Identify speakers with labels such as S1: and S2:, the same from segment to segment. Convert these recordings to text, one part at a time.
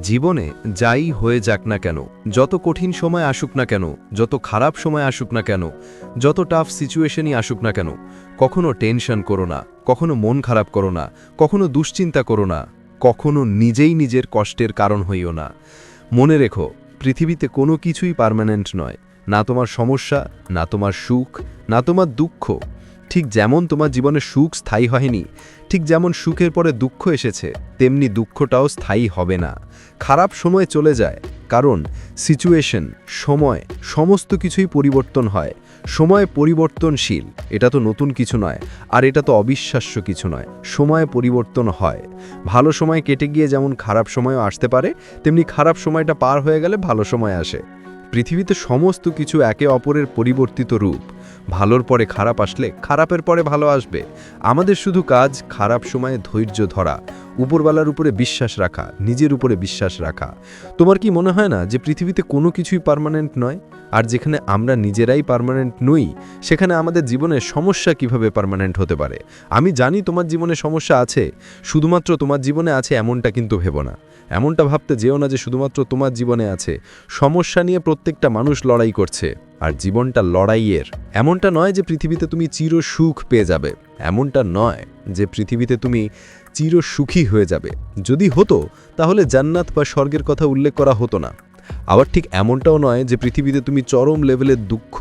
S1: জীবনে যাই হয়ে যাক না কেন, যত কঠিন সময় আসুক না কেন, যত খারাপ সময় আসুক না কেন, যত টাফ সিচুয়েশনই আসুক না কেন, কখনো টেনশন করো না, কখনো মন খারাপ করো না, কখনো দুশ্চিন্তা করো না, কখনো নিজেই নিজের কষ্টের কারণ হইও না। মনে রেখো, পৃথিবীতে কোনো কিছুই পার্মানেন্ট নয়, না তোমার সমস্যা, না তোমার সুখ, না তোমার দুঃখ। ঠিক যেমন তোমার জীবনে সুখ স্থায়ী হয়নি, ঠিক যেমন সুখের পরে দুঃখ এসেছে, তেমনি দুঃখটাও স্থায়ী হবে না। খারাপ সময় চলে যায়, কারণ সিচুয়েশন, সময়, সমস্ত কিছুই পরিবর্তন হয়। সময় পরিবর্তনশীল, এটা তো নতুন কিছু নয়, আর এটা তো অবিশ্বাস্য কিছু নয়। সময় পরিবর্তন হয়। ভালো সময় কেটে গিয়ে যেমন খারাপ সময়ও আসতে পারে, তেমনি খারাপ সময়টা পার হয়ে গেলে ভালো সময় আসে। পৃথিবীতে সমস্ত কিছু একে অপরের পরিবর্তিত রূপ। ভালোর পরে খারাপ আসলে খারাপের পরে ভালো আসবে। আমাদের শুধু কাজ খারাপ সময়ে ধৈর্য ধরা, উপরওয়ালার উপরে বিশ্বাস রাখা, নিজের উপরে বিশ্বাস রাখা। তোমার কি মনে হয় না যে পৃথিবীতে কোনো কিছুই পার্মানেন্ট নয়? আর যেখানে আমরা নিজেরাই পার্মানেন্ট নই, সেখানে আমাদের জীবনে সমস্যা কিভাবে পার্মানেন্ট হতে পারে? আমি জানি তোমার জীবনে সমস্যা আছে, শুধুমাত্র তোমার জীবনে আছে এমনটা কিন্তু ভেবো না। এমনটা ভাবতে যেও না যে শুধুমাত্র তোমার জীবনে আছে। সমস্যা নিয়ে প্রত্যেকটা মানুষ লড়াই করছে, আর জীবনটা লড়াইয়ের। এমনটা নয় যে পৃথিবীতে তুমি চির সুখ পেয়ে যাবে, এমনটা নয় যে পৃথিবীতে তুমি চির সুখী হয়ে যাবে। যদি হতো তাহলে জান্নাত বা স্বর্গের কথা উল্লেখ করা হতো না। আবার ঠিক এমনটাও নয় যে পৃথিবীতে তুমি চরম লেভেলের দুঃখ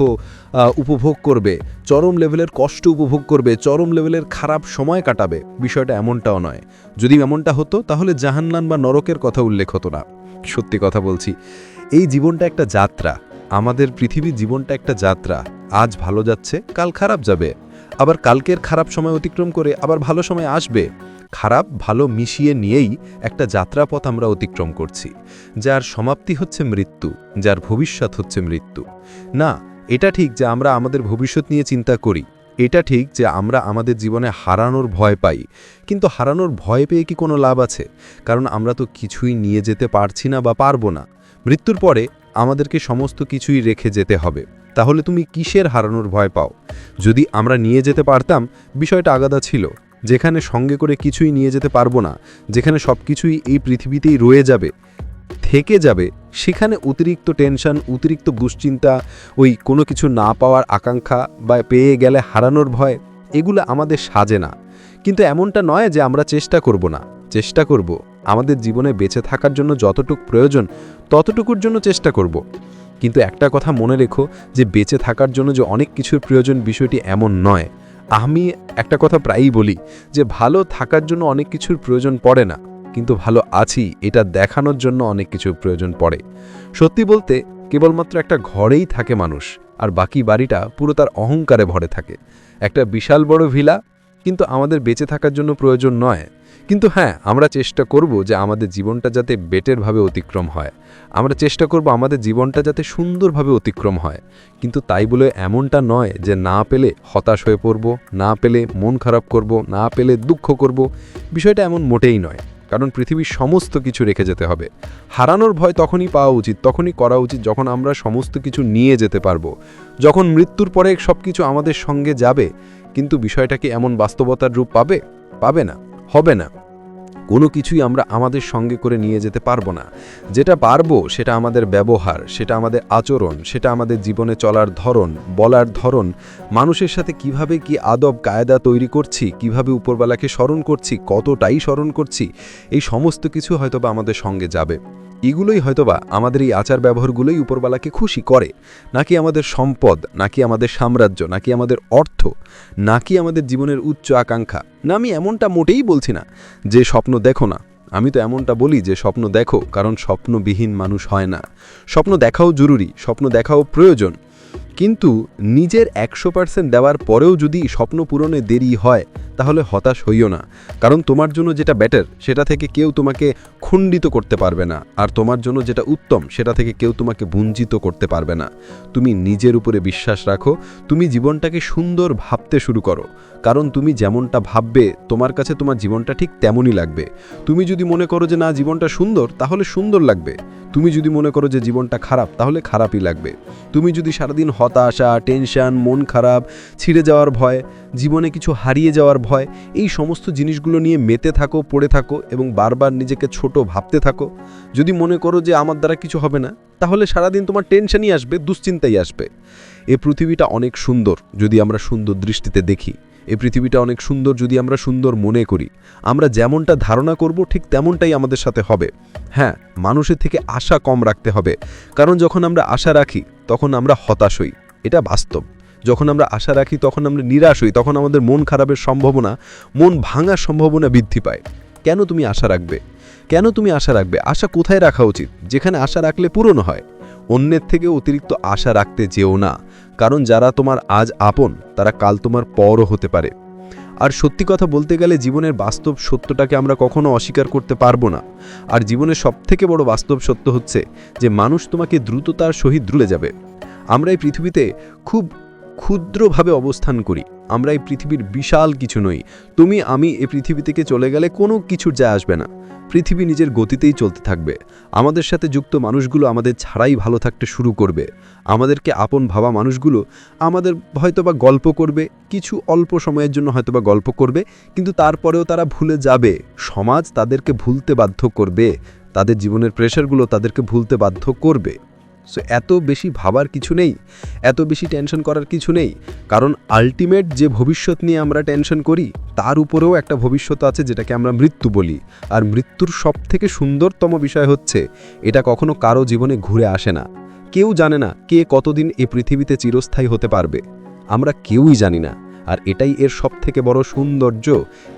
S1: উপভোগ করবে, চরম লেভেলের কষ্ট উপভোগ করবে, চরম লেভেলের খারাপ সময় কাটাবে। বিষয়টা এমনটাও নয়। যদি এমনটা হতো তাহলে জাহান্নাম বা নরকের কথা উল্লেখ হতো না। সত্যি কথা বলছি, এই জীবনটা একটা যাত্রা। আমাদের পৃথিবীর জীবনটা একটা যাত্রা। আজ ভালো যাচ্ছে, কাল খারাপ যাবে। আবার কালকের খারাপ সময় অতিক্রম করে আবার ভালো সময় আসবে। খারাপ ভালো মিশিয়ে নিয়েই একটা যাত্রাপথ আমরা অতিক্রম করছি, যার সমাপ্তি হচ্ছে মৃত্যু, যার ভবিষ্যৎ হচ্ছে মৃত্যু। না, এটা ঠিক যে আমরা আমাদের ভবিষ্যৎ নিয়ে চিন্তা করি, এটা ঠিক যে আমরা আমাদের জীবনে হারানোর ভয় পাই। কিন্তু হারানোর ভয় পেয়ে কি কোনো লাভ আছে? কারণ আমরা তো কিছুই নিয়ে যেতে পারছি না বা পারবো না। মৃত্যুর পরে আমাদেরকে সমস্ত কিছুই রেখে যেতে হবে। তাহলে তুমি কিসের হারানোর ভয় পাও? যদি আমরা নিয়ে যেতে পারতাম, বিষয়টা আলাদা ছিল। যেখানে সঙ্গে করে কিছুই নিয়ে যেতে পারবো না, যেখানে সব কিছুই এই পৃথিবীতেই রয়ে যাবে, থেকে যাবে, সেখানে অতিরিক্ত টেনশন, অতিরিক্ত দুশ্চিন্তা, ওই কোনো কিছু না পাওয়ার আকাঙ্ক্ষা বা পেয়ে গেলে হারানোর ভয়, এগুলো আমাদের সাজে না। কিন্তু এমনটা নয় যে আমরা চেষ্টা করব না। চেষ্টা করব, আমাদের জীবনে বেঁচে থাকার জন্য যতটুকু প্রয়োজন ততটুকুর জন্য চেষ্টা করব। কিন্তু একটা কথা মনে রেখো, যে বেঁচে থাকার জন্য যে অনেক কিছুর প্রয়োজন, বিষয়টি এমন নয়। আমি একটা কথা প্রায়ই বলি যে ভালো থাকার জন্য অনেক কিছুর প্রয়োজন পড়ে না, কিন্তু ভালো আছি এটা দেখানোর জন্য অনেক কিছুর প্রয়োজন পড়ে। সত্যি বলতে কেবলমাত্র একটা ঘরেই থাকে মানুষ, আর বাকি বাড়িটা পুরো তার অহংকারে ভরে থাকে। একটা বিশাল বড় ভিলা, কিন্তু আমাদের বেঁচে থাকার জন্য প্রয়োজন নয়। কিন্তু হ্যাঁ, আমরা চেষ্টা করব যে আমাদের জীবনটা যাতে বেটারভাবে অতিক্রম হয়। আমরা চেষ্টা করব আমাদের জীবনটা যাতে সুন্দরভাবে অতিক্রম হয়। কিন্তু তাই বলে এমনটা নয় যে না পেলে হতাশ হয়ে পড়ব, না পেলে মন খারাপ করব, না পেলে দুঃখ করব। বিষয়টা এমন মোটেই নয়। কারণ পৃথিবীর সমস্ত কিছু রেখে যেতে হবে। হারানোর ভয় তখনই পাওয়া উচিত, তখনই করা উচিত যখন আমরা সমস্ত কিছু নিয়ে যেতে পারবো, যখন মৃত্যুর পরে সব কিছু আমাদের সঙ্গে যাবে। কিন্তু বিষয়টা কি এমন বাস্তবতার রূপ পাবে? পাবে না, হবে না। কোনো কিছুই আমরা আমাদের সঙ্গে করে নিয়ে যেতে পারবো না। যেটা পারবো সেটা আমাদের ব্যবহার, সেটা আমাদের আচরণ, সেটা আমাদের জীবনে চলার ধরন, বলার ধরন, মানুষের সাথে কিভাবে কি আদব কায়দা তৈরি করছি, কিভাবে উপরওয়ালাকে স্মরণ করছি, কতটাই স্মরণ করছি, এই সমস্ত কিছু হয়তোবা আমাদের সঙ্গে যাবে। এগুলোই হয়তোবা আমাদের এই আচার ব্যবহারগুলোই উপরওয়ালাকে খুশি করে, নাকি আমাদের সম্পদ, নাকি আমাদের সাম্রাজ্য, নাকি আমাদের অর্থ, নাকি আমাদের জীবনের উচ্চ আকাঙ্ক্ষা। না, আমি এমনটা মোটেই বলছি না যে স্বপ্ন দেখো না। আমি তো এমনটা বলি যে স্বপ্ন দেখো, কারণ স্বপ্নবিহীন মানুষ হয় না। স্বপ্ন দেখাও জরুরি, স্বপ্ন দেখাও প্রয়োজন। কিন্তু নিজের 100% দেওয়ার পরেও যদি স্বপ্ন পূরণে দেরি হয়, তাহলে হতাশ হইও না। কারণ তোমার জন্য যেটা বেটার, সেটা থেকে কেউ তোমাকে খণ্ডিত করতে পারবে না। আর তোমার জন্য যেটা উত্তম, সেটা থেকে কেউ তোমাকে বঞ্চিত করতে পারবে না। তুমি নিজের উপরে বিশ্বাস রাখো, তুমি জীবনটাকে সুন্দর ভাবতে শুরু করো। কারণ তুমি যেমনটা ভাববে, তোমার কাছে তোমার জীবনটা ঠিক তেমনই লাগবে। তুমি যদি মনে করো যে না, জীবনটা সুন্দর, তাহলে সুন্দর লাগবে। তুমি যদি মনে করো যে জীবনটা খারাপ, তাহলে খারাপই লাগবে। তুমি যদি সারাদিন হতাশা, টেনশন, মন খারাপ, ছিঁড়ে যাওয়ার ভয়, জীবনে কিছু হারিয়ে যাওয়ার ভয়, এই সমস্ত জিনিসগুলো নিয়ে মেতে থাকো, পড়ে থাকো এবং বারবার নিজেকে ছোট ভাবতে থাকো, যদি মনে করো যে আমার দ্বারা কিছু হবে না, তাহলে সারাদিন তোমার টেনশনই আসবে, দুশ্চিন্তাই আসবে। এই পৃথিবীটা অনেক সুন্দর যদি আমরা সুন্দর দৃষ্টিতে দেখি। এই পৃথিবীটা অনেক সুন্দর যদি আমরা সুন্দর মনে করি। আমরা যেমনটা ধারণা করব ঠিক তেমনটাই আমাদের সাথে হবে। হ্যাঁ, মানুষের থেকে আশা কম রাখতে হবে, কারণ যখন আমরা আশা রাখি তখন আমরা হতাশ হই, এটা বাস্তব। যখন আমরা আশা রাখি তখন আমরা নিরাশ হই, তখন আমাদের মন খারাপের সম্ভাবনা, মন ভাঙার সম্ভাবনা বৃদ্ধি পায়। কেন তুমি আশা রাখবে? কেন তুমি আশা রাখবে? আশা কোথায় রাখা উচিত? যেখানে আশা রাখলে পূরণ হয়। অন্যের থেকে অতিরিক্ত আশা রাখতে যেও না, কারণ যারা তোমার আজ আপন তারা কাল তোমার পরও হতে পারে। আর সত্যি কথা বলতে গেলে জীবনের বাস্তব সত্যটাকে আমরা কখনো অস্বীকার করতে পারবো না। আর জীবনের সবথেকে বড় বাস্তব সত্য হচ্ছে যে মানুষ তোমাকে দ্রুততার সহিত ভুলে যাবে। আমরা এই পৃথিবীতে খুব ক্ষুদ্রভাবে অবস্থান করি। আমরা এই পৃথিবীর বিশাল কিছু নই। তুমি আমি এই পৃথিবী থেকে চলে গেলে কোনো কিছুর যায় আসবে না। পৃথিবী নিজের গতিতেই চলতে থাকবে। আমাদের সাথে যুক্ত মানুষগুলো আমাদের ছাড়াই ভালো থাকতে শুরু করবে। আমাদেরকে আপন ভাবা মানুষগুলো আমাদের হয়তোবা গল্প করবে, কিছু অল্প সময়ের জন্য হয়তোবা গল্প করবে, কিন্তু তারপরেও তারা ভুলে যাবে। সমাজ তাদেরকে ভুলতে বাধ্য করবে। তাদের জীবনের প্রেশারগুলো তাদেরকে ভুলতে বাধ্য করবে। সো এত বেশি ভাবার কিছু নেই, এত বেশি টেনশন করার কিছু নেই, কারণ আলটিমেট যে ভবিষ্যৎ নিয়ে আমরা টেনশন করি তার উপরেও একটা ভবিষ্যৎ আছে যেটাকে আমরা মৃত্যু বলি। আর মৃত্যুর সবথেকে সুন্দরতম বিষয় হচ্ছে এটা কখনো কারো জীবনে ঘুরে আসে না। কেউ জানে না কে কতদিন এই পৃথিবীতে চিরস্থায়ী হতে পারবে, আমরা কেউই জানি না। আর এটাই এর সবথেকে বড় সৌন্দর্য।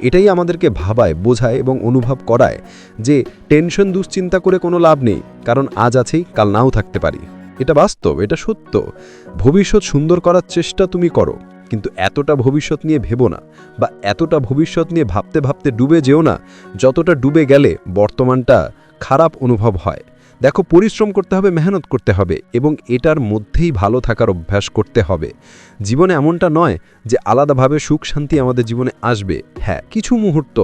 S1: এটাই আমাদেরকে ভাবায়, বোঝায় এবং অনুভব করায় যে টেনশন দুশ্চিন্তা করে কোনো লাভ নেই, কারণ আজ আছেই, কাল নাও থাকতে পারি। এটা বাস্তব, এটা সত্য। ভবিষ্যৎ সুন্দর করার চেষ্টা তুমি করো, কিন্তু এতটা ভবিষ্যৎ নিয়ে ভেবো না, বা এতটা ভবিষ্যৎ নিয়ে ভাবতে ভাবতে ডুবে যেও না যতটা ডুবে গেলে বর্তমানটা খারাপ অনুভব হয়। দেখো, পরিশ্রম করতে হবে, মেহনত করতে হবে এবং এটার মধ্যেই ভালো থাকার অভ্যাস করতে হবে। জীবনে এমনটা নয় যে আলাদাভাবে সুখ শান্তি আমাদের জীবনে আসবে। হ্যাঁ, কিছু মুহূর্ত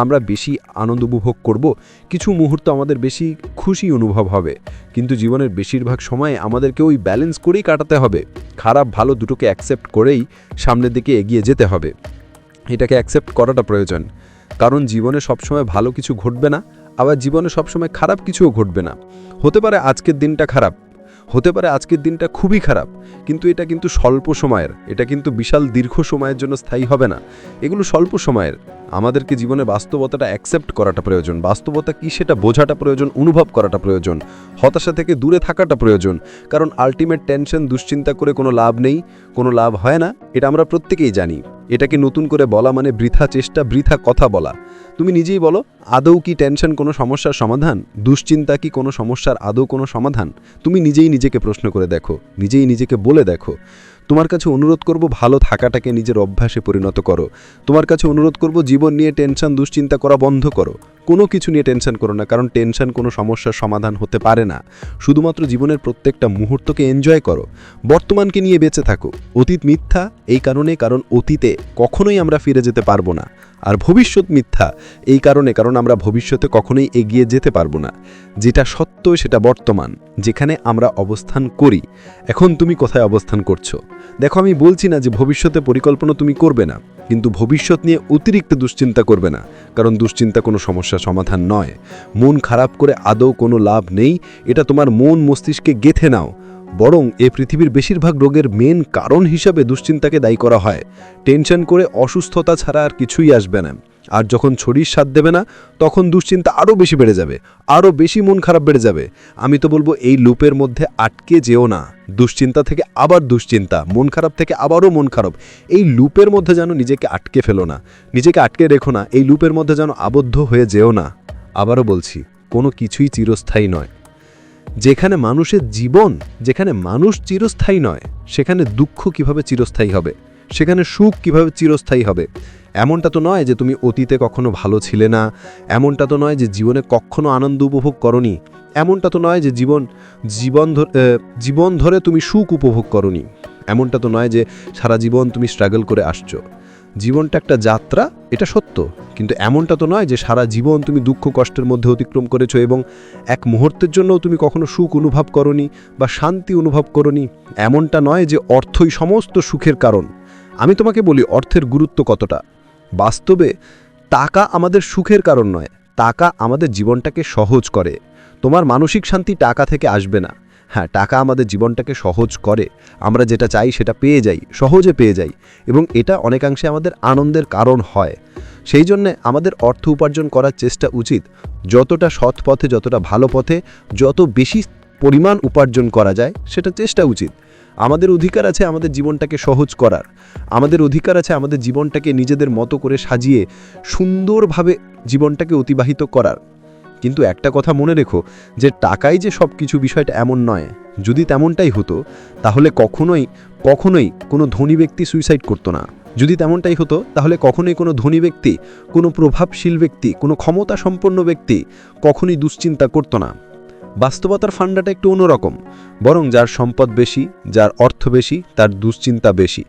S1: আমরা বেশি আনন্দ উপভোগ করব, কিছু মুহূর্ত আমাদের বেশি খুশি অনুভব হবে, কিন্তু জীবনের বেশিরভাগ সময় আমাদেরকে ওই ব্যালেন্স করেই কাটাতে হবে। খারাপ ভালো দুটোকে অ্যাকসেপ্ট করেই সামনের দিকে এগিয়ে যেতে হবে। এটাকে অ্যাকসেপ্ট করাটা প্রয়োজন, কারণ জীবনে সবসময় ভালো কিছু ঘটবে না, আবার জীবনে সবসময় খারাপ কিছুও ঘটবে না। হতে পারে আজকের দিনটা খারাপ, হতে পারে আজকের দিনটা খুবই খারাপ, কিন্তু এটা কিন্তু স্বল্প সময়ের, এটা কিন্তু বিশাল দীর্ঘ সময়ের জন্য স্থায়ী হবে না। এগুলো স্বল্প সময়ের। আমাদেরকে জীবনে বাস্তবতাটা অ্যাকসেপ্ট করাটা প্রয়োজন। বাস্তবতা কি সেটা বোঝাটা প্রয়োজন, অনুভব করাটা প্রয়োজন, হতাশা থেকে দূরে থাকাটা প্রয়োজন। কারণ আলটিমেট টেনশন দুশ্চিন্তা করে কোনো লাভ নেই, কোনো লাভ হয় না, এটা আমরা প্রত্যেকেই জানি। এটাকে নতুন করে বলা মানে বৃথা চেষ্টা, বৃথা কথা বলা। তুমি নিজেই বলো, আদৌ কি টেনশন কোনো সমস্যার সমাধান? দুশ্চিন্তা কি কোনো সমস্যার আদৌ কোনো সমাধান? তুমি নিজেই নিজেকে প্রশ্ন করে দেখো, নিজেই নিজেকে বলে দেখো। তোমার কাছে অনুরোধ করব, ভালো থাকাটাকে নিজের অভ্যাসে পরিণত করো। তোমার কাছে অনুরোধ করব, জীবন নিয়ে টেনশন দুশ্চিন্তা করা বন্ধ করো। কোনো কিছু নিয়ে টেনশন করো না, কারণ টেনশন কোনো সমস্যার সমাধান হতে পারে না। শুধুমাত্র জীবনের প্রত্যেকটা মুহূর্তকে এনজয় করো, বর্তমানকে নিয়ে বেঁচে থাকো। অতীত মিথ্যা এই কারণে, কারণ অতীতে কখনোই আমরা ফিরে যেতে পারবো না। আর ভবিষ্যৎ মিথ্যা এই কারণে, কারণ আমরা ভবিষ্যতে কখনোই এগিয়ে যেতে পারবো না। যেটা সত্য সেটা বর্তমান, যেখানে আমরা অবস্থান করি। এখন তুমি কোথায় অবস্থান করছো? দেখো, আমি বলছি না যে ভবিষ্যতে পরিকল্পনা তুমি করবে না, কিন্তু ভবিষ্যৎ নিয়ে অতিরিক্ত দুশ্চিন্তা করবে না, কারণ দুশ্চিন্তা কোনো সমস্যার সমাধান নয়। মন খারাপ করে আদৌ কোনো লাভ নেই, এটা তোমার মন মস্তিষ্কে গেঁথে নাও। বরং এ পৃথিবীর বেশিরভাগ রোগের মেন কারণ হিসাবে দুশ্চিন্তাকে দায়ী করা হয়। টেনশন করে অসুস্থতা ছাড়া আর কিছুই আসবে না। আর যখন শরীর সাথ দেবে না, তখন দুশ্চিন্তা আরও বেশি বেড়ে যাবে, আরও বেশি মন খারাপ বেড়ে যাবে। আমি তো বলবো, এই লুপের মধ্যে আটকে যেও না। দুশ্চিন্তা থেকে আবার দুশ্চিন্তা, মন খারাপ থেকে আবারও মন খারাপ, এই লুপের মধ্যে যেন নিজেকে আটকে ফেলো না, নিজেকে আটকে রেখো না। এই লুপের মধ্যে যেন আবদ্ধ হয়ে যেও না। আবারও বলছি, কোনো কিছুই চিরস্থায়ী নয়। যেখানে মানুষের জীবন, যেখানে মানুষ চিরস্থায়ী নয়, সেখানে দুঃখ কিভাবে চিরস্থায়ী হবে? সেখানে সুখ কিভাবে চিরস্থায়ী হবে? এমনটা তো নয় যে তুমি অতীতে কখনো ভালো ছিলে না, এমনটা তো নয় যে জীবনে কখনো আনন্দ উপভোগ করনি, এমনটা তো নয় যে জীবন ধরে তুমি সুখ উপভোগ করনি, এমনটা তো নয় যে সারা জীবন তুমি স্ট্রাগল করে আসছো।
S2: জীবনটা একটা যাত্রা, এটা সত্য, কিন্তু এমনটা তো নয় যে সারা জীবন তুমি দুঃখ কষ্টের মধ্যে অতিক্রম করেছো এবং এক মুহূর্তের জন্যও তুমি কখনো সুখ অনুভব করনি বা শান্তি অনুভব করনি। এমনটা নয় যে অর্থই সমস্ত সুখের কারণ। আমি তোমাকে বলি অর্থের গুরুত্ব কতটা। বাস্তবে টাকা আমাদের সুখের কারণ নয়, টাকা আমাদের জীবনটাকে সহজ করে। তোমার মানসিক শান্তি টাকা থেকে আসবে না। হ্যাঁ, টাকা আমাদের জীবনটাকে সহজ করে, আমরা যেটা চাই সেটা পেয়ে যাই, সহজে পেয়ে যাই, এবং এটা অনেকাংশে আমাদের আনন্দের কারণ হয়। সেই জন্যে আমাদের অর্থ উপার্জন করার চেষ্টা উচিত, যতটা সৎ পথে, যতটা ভালো পথে, যত বেশি পরিমাণ উপার্জন করা যায় সেটা চেষ্টা উচিত। আমাদের অধিকার আছে আমাদের জীবনটাকে সহজ করার, আমাদের অধিকার আছে আমাদের জীবনটাকে নিজেদের মতো করে সাজিয়ে সুন্দরভাবে জীবনটাকে অতিবাহিত করার। কিন্তু একটা কথা মনে রেখো, যে টাকাই যে সব কিছু, বিষয়টা এমন নয়। যদি তেমনটাই হতো তাহলে কখনোই কোনো ধনী ব্যক্তি সুইসাইড করতো না। যদি তেমনটাই হতো তাহলে কখনোই কোনো ধনী ব্যক্তি, কোনো প্রভাবশীল ব্যক্তি, কোনো ক্ষমতা সম্পন্ন ব্যক্তি কখনোই দুশ্চিন্তা করতো না। বাস্তবতার ফান্ডাটা একটু অন্যরকম, বরং যার সম্পদ বেশি, যার অর্থ বেশি, তার দুশ্চিন্তা বেশি।